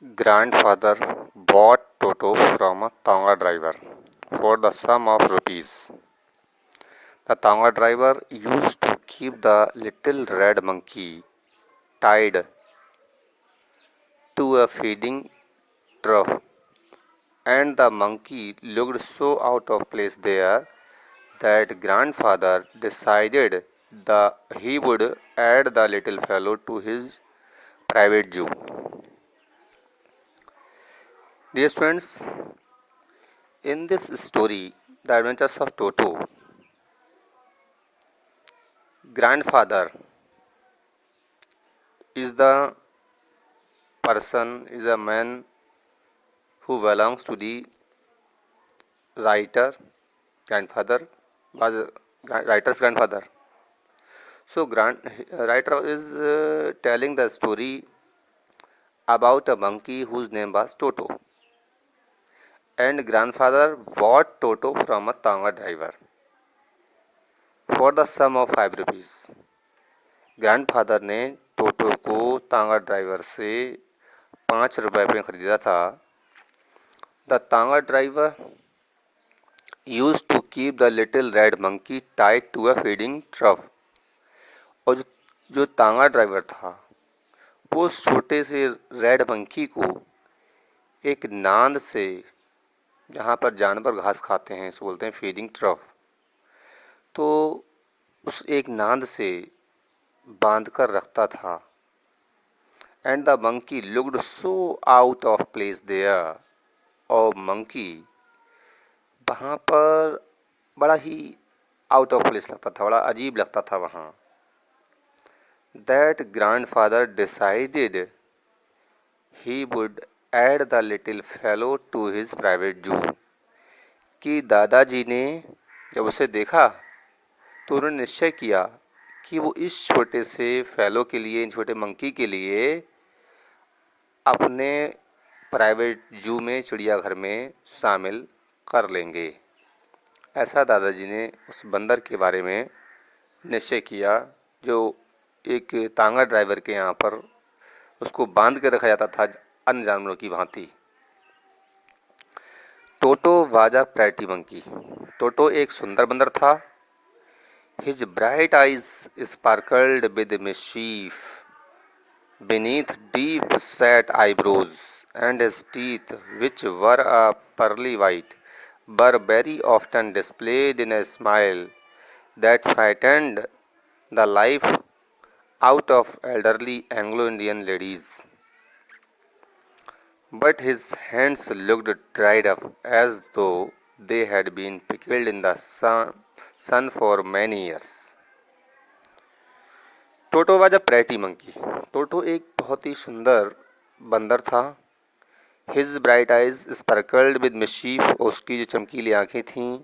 Grandfather bought Toto from a Tonga driver for the sum of rupees. The Tonga driver used to keep the little red monkey tied to a feeding trough, and the monkey looked so out of place there that grandfather decided he would add the little fellow to his private zoo. Dear students, in this story, The Adventures of Toto, grandfather is the is a man who belongs to the writer. Grandfather was writer's grandfather. So writer is telling the story about a monkey whose name was Toto, and grandfather bought Toto from a Tonga driver for the sum of 5 rupees. Grandfather ने टोटो को तांगा driver से 5 रुपए में खरीदा था. The tonga driver use to keep the little red monkey tied to a feeding trough. और जो तांगा ड्राइवर था वो उस छोटे से रेड मंकी को एक नांद से, जहाँ पर जानवर घास खाते हैं, इसे बोलते हैं फीडिंग ट्रफ, तो उस एक नांद से बांध कर रखता था. And the monkey looked so out of place there. और मंकी वहाँ पर बड़ा ही आउट ऑफ प्लेस लगता था, बड़ा अजीब लगता था वहाँ. That grandfather decided he would add the little fellow to his private zoo. कि दादाजी ने जब उसे देखा तो उन्होंने निश्चय किया कि वो इस छोटे से फेलो के लिए, इन छोटे मंकी के लिए अपने प्राइवेट जू में, चिड़ियाघर में शामिल कर लेंगे. ऐसा दादाजी ने उस बंदर के बारे में निश्चय किया जो एक तांगा ड्राइवर के यहाँ पर उसको बांध के रखा जाता था अन्य जानवरों की भांति. Toto was a pretty monkey. Toto एक सुंदर बंदर था. His bright eyes sparkled with mischief beneath deep set eyebrows, and his teeth, which were a pearly white, were very often displayed in a smile that frightened the life out of elderly Anglo-Indian ladies. But his hands looked dried up as though they had been pickled in the sun for many years. Toto was a pretty monkey. Toto एक बहुत ही सुंदर बंदर था. His bright eyes sparkled with mischief. उसकी जो चमकीली आंखें थीं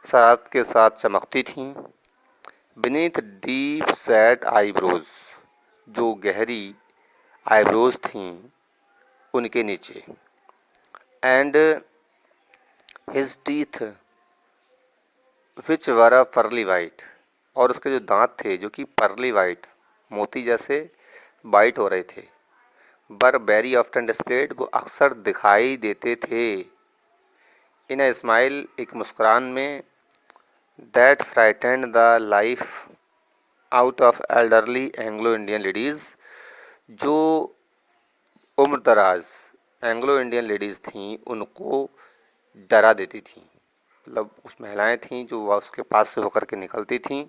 शरारत के साथ चमकती थीं. Beneath deep set eyebrows. जो गहरी आईब्रोज थीं उनके नीचे. And his teeth which were a pearly white. और उसके जो दांत थे जो कि पर्ली वाइट, मोती जैसे वाइट हो रहे थे. बर वेरी ऑफ्टन डिस्प्लेड. वो अक्सर दिखाई देते थे. इन अ स्माइल. एक मुस्कुरान में. That frightened the life out of elderly Anglo Indian ladies. जो उम्र दराज एंग्लो इंडियन लेडीज़ थीं उनको डरा देती थीं. मतलब कुछ महिलाएं थीं जो उसके पास से होकर के निकलती थीं,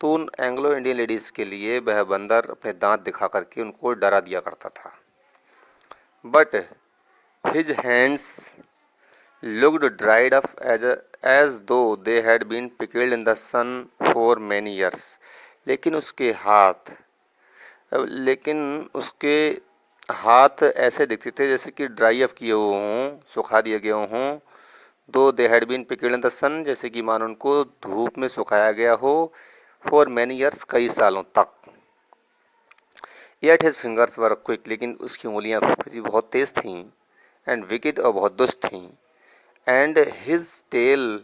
तो उन एंग्लो इंडियन लेडीज़ के लिए वह बंदर अपने दांत दिखा करके उनको डरा दिया करता था. But his hands looked dried up as though they had been pickled in the sun for many years. लेकिन उसके हाथ ऐसे दिखते थे जैसे कि ड्राई अप किए हुए हों, सुखा दिए गए हों. Though they had been pickled in the sun. जैसे कि मानो उनको धूप में सुखाया गया हो. For many years. कई सालों तक. Yet his fingers were quick. लेकिन उसकी उंगलियां बहुत तेज थीं. And wicked. और बहुत दुष्ट थीं. And his tail.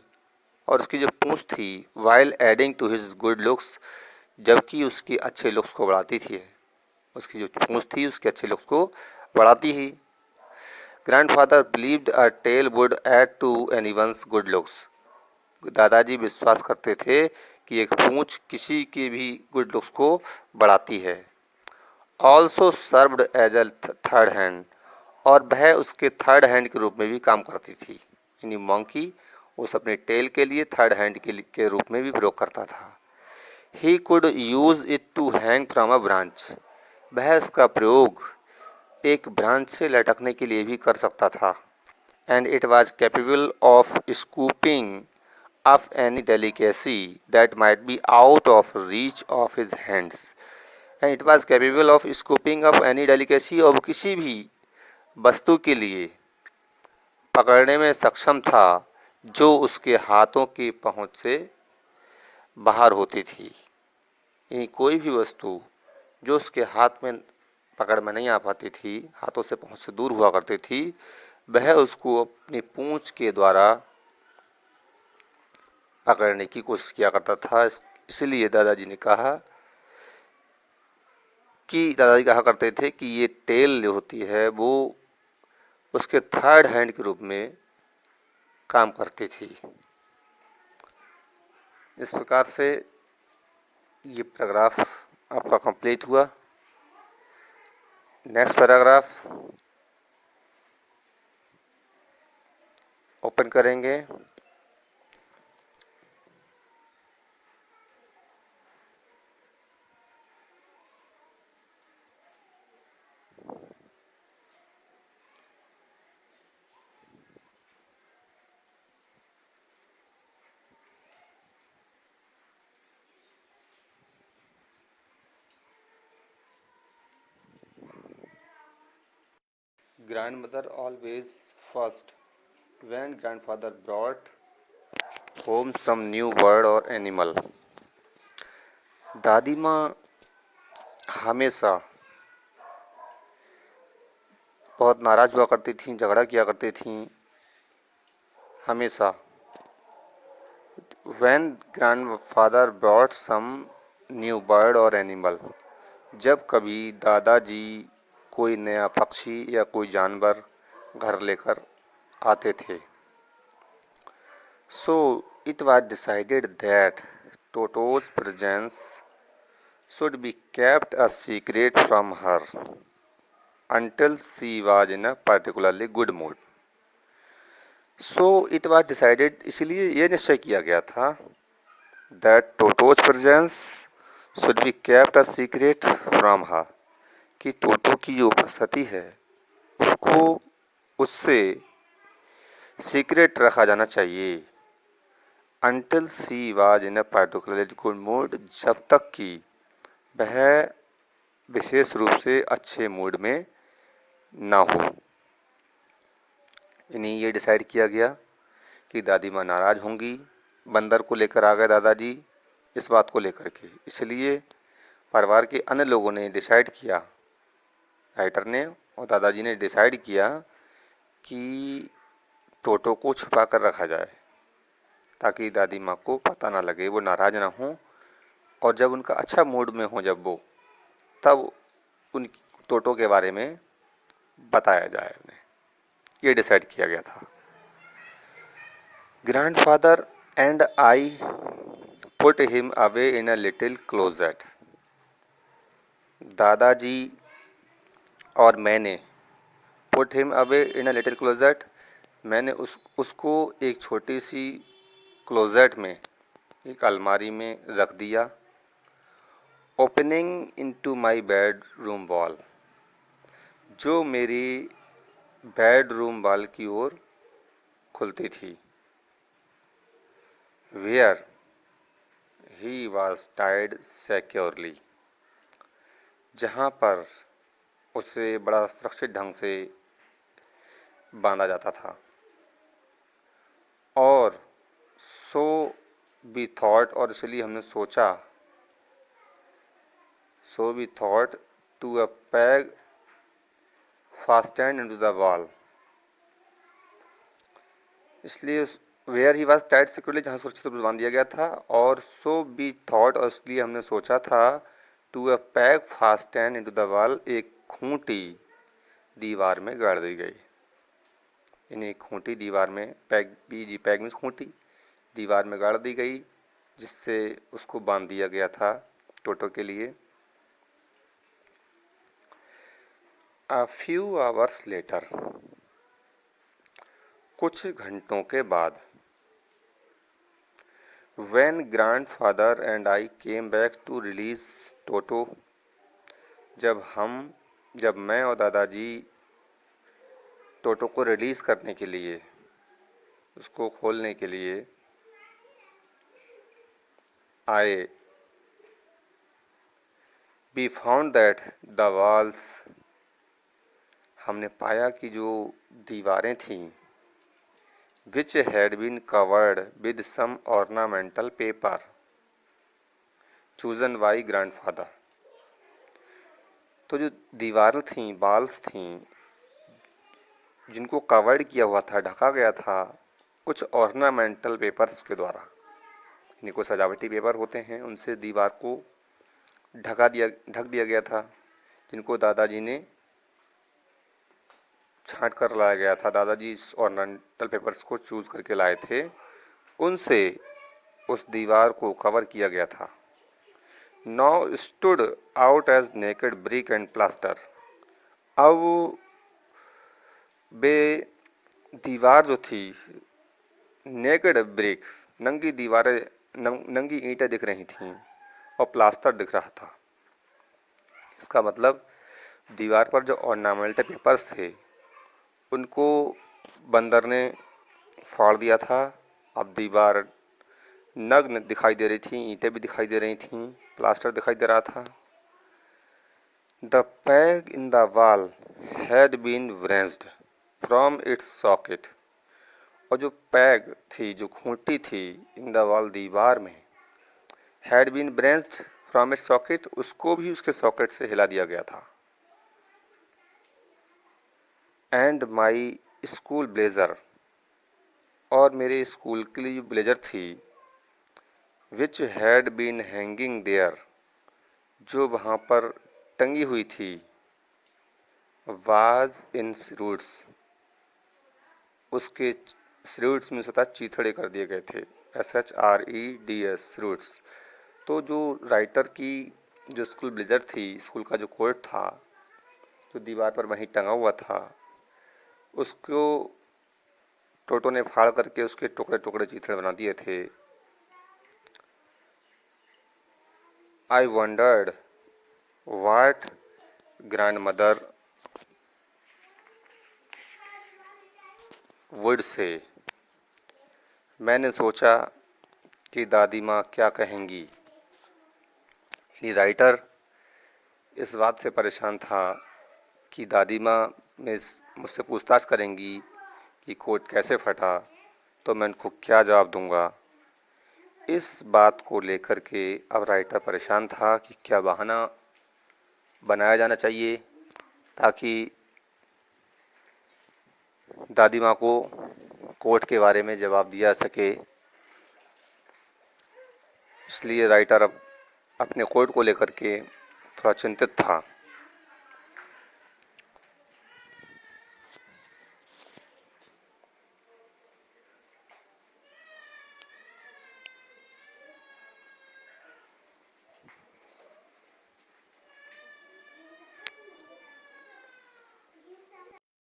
और उसकी जो पूंछ थी. While adding to his good looks. जबकि उसके अच्छे लुक्स को बढ़ाती थी. उसकी जो पूंछ थी उसके अच्छे लुक्स को बढ़ाती ही. Grandfather believed a tail would add to anyone's good looks. दादाजी विश्वास करते थे कि एक पूंछ किसी के भी गुड लुक्स को बढ़ाती है। Also served as a third hand, और वह उसके थर्ड हैंड के रूप में भी काम करती थी। यानी मंकी उस अपने टेल के लिए थर्ड हैंड के रूप में भी प्रयोग करता था। He could use it to hang from a branch, वह इसका प्रयोग एक ब्रांच से लटकने के लिए भी कर सकता था। And it was capable of scooping of any delicacy that might be out of reach of his hands, and it was capable of scooping up any delicacy, और किसी भी वस्तु के लिए पकड़ने में सक्षम था जो उसके हाथों की पहुंच से बाहर होती थी। यानी कोई भी वस्तु जो उसके हाथ में पकड़ में नहीं आ पाती थी, हाथों से पहुंच से दूर हुआ करती थी, वह उसको अपनी पूंछ के द्वारा पकड़ने की कोशिश किया करता था। इसलिए दादाजी कहा करते थे कि ये टेल जो होती है वो उसके थर्ड हैंड के रूप में काम करती थी। इस प्रकार से ये पैराग्राफ आपका कंप्लीट हुआ। नेक्स्ट पैराग्राफ ओपन करेंगे। Grandmother always first when grandfather brought home some new bird or animal। दादी माँ हमेशा बहुत नाराज हुआ करती थीं, झगड़ा किया करती थीं हमेशा। When grandfather brought some new bird or animal, जब कभी दादाजी कोई नया पक्षी या कोई जानवर घर लेकर आते थे। So it was decided that Toto's presence should be kept a secret from her until she was in a particularly good mood। So it was decided, इसलिए ये निश्चय किया गया था that Toto's presence should be kept a secret from her, कि टोटो की जो उपस्थिति है उसको उससे सीक्रेट रखा जाना चाहिए। Until she was in a particularly good mood, जब तक कि वह विशेष रूप से अच्छे मूड में ना हो। यानी ये डिसाइड किया गया कि दादी माँ नाराज होंगी, बंदर को लेकर आ गए दादाजी इस बात को लेकर के। इसलिए परिवार के अन्य लोगों ने डिसाइड किया, राइटर ने और दादाजी ने डिसाइड किया कि टोटो को छुपा कर रखा जाए ताकि दादी माँ को पता ना लगे, वो नाराज ना हो, और जब उनका अच्छा मूड में हो जब वो, तब उन टोटो के बारे में बताया जाए उन्हें। ये डिसाइड किया गया था। Grandfather and I put him away in a little closet. दादाजी और मैंने put him away in a little closet, मैंने उसको एक छोटी सी क्लोजेट में, एक अलमारी में रख दिया। Opening into my bedroom wall, जो मेरी बेडरूम वॉल की ओर खुलती थी। Where he was tied securely, जहाँ पर उसे बड़ा सुरक्षित ढंग से बांधा जाता था। और सो बी थॉट, और इसलिए हमने सोचा, so we thought to a peg fastened into the wall, इसलिए where he was tied securely, जहाँ सुरक्षित रूप से बांध दिया गया था। और सो बी थॉट, और इसलिए हमने सोचा था, to a peg fastened into the wall, एक खूंटी दीवार में गाड़ दी गई। इन्हें खूंटी दीवार में पैग पैग में खूंटी दीवार में गाड़ दी गई, जिससे उसको बांध दिया गया था टोटो के लिए। A few hours later, कुछ घंटों के बाद, when grandfather and I came back to release Toto, जब मैं और दादाजी टोटो को रिलीज़ करने के लिए, उसको खोलने के लिए आए, we found that the walls, हमने पाया कि जो दीवारें थीं, which had been covered with some ornamental paper chosen by grandfather, तो जो दीवारें थीं, वॉल्स थीं, जिनको कवर्ड किया हुआ था, ढका गया था कुछ ऑर्नामेंटल पेपर्स के द्वारा, यानी कुछ सजावटी पेपर होते हैं, उनसे दीवार को ढक दिया गया था, जिनको दादाजी ने छांट कर लाया गया था। दादाजी इस ऑर्नामेंटल पेपर्स को चूज करके लाए थे, उनसे उस दीवार को कवर किया गया था। Now stood out as naked brick and plaster, अब वे दीवार जो थी, नेकेड ब्रिक, नंगी दीवारें, नंगी ईंटें दिख रही थीं और प्लास्टर दिख रहा था। इसका मतलब दीवार पर जो ऑर्नामेंटल पेपर्स थे उनको बंदर ने फाड़ दिया था। अब दीवार नग्न दिखाई दे रही थी, ईंटें भी दिखाई दे रही थीं, प्लास्टर दिखाई दे रहा था। The peg in the wall had been wrenched from its socket, और जो पैग थी, जो खूंटी थी इन द वॉल दीवार में, had been wrenched from its socket, उसको भी उसके सॉकेट से हिला दिया गया था। एंड माई स्कूल ब्लेजर, और मेरे स्कूल के लिए जो ब्लेजर थी, which had been hanging there, जो वहाँ पर टंगी हुई थी, वाज इन रूट्स, उसके रूट्स में स्वतः चीथड़े कर दिए गए थे, SHREDS रूट्स। तो जो राइटर की जो स्कूल ब्लेजर थी, स्कूल का जो कोट था, जो दीवार पर वहीं टंगा हुआ था, उसको टोटो ने फाड़ करके उसके टुकड़े टुकड़े चीथड़े बना दिए थे। आई wandered what grandmother would say, मैंने सोचा कि दादी माँ क्या कहेंगी। यानी राइटर इस बात से परेशान था कि दादी माँ मुझसे पूछताछ करेंगी कि कोट कैसे फटा, तो मैं उनको क्या जवाब दूंगा। इस बात को लेकर के अब राइटर परेशान था कि क्या बहाना बनाया जाना चाहिए ताकि दादी माँ को कोट के बारे में जवाब दिया सके। इसलिए राइटर अब अपने कोट को लेकर के थोड़ा चिंतित था।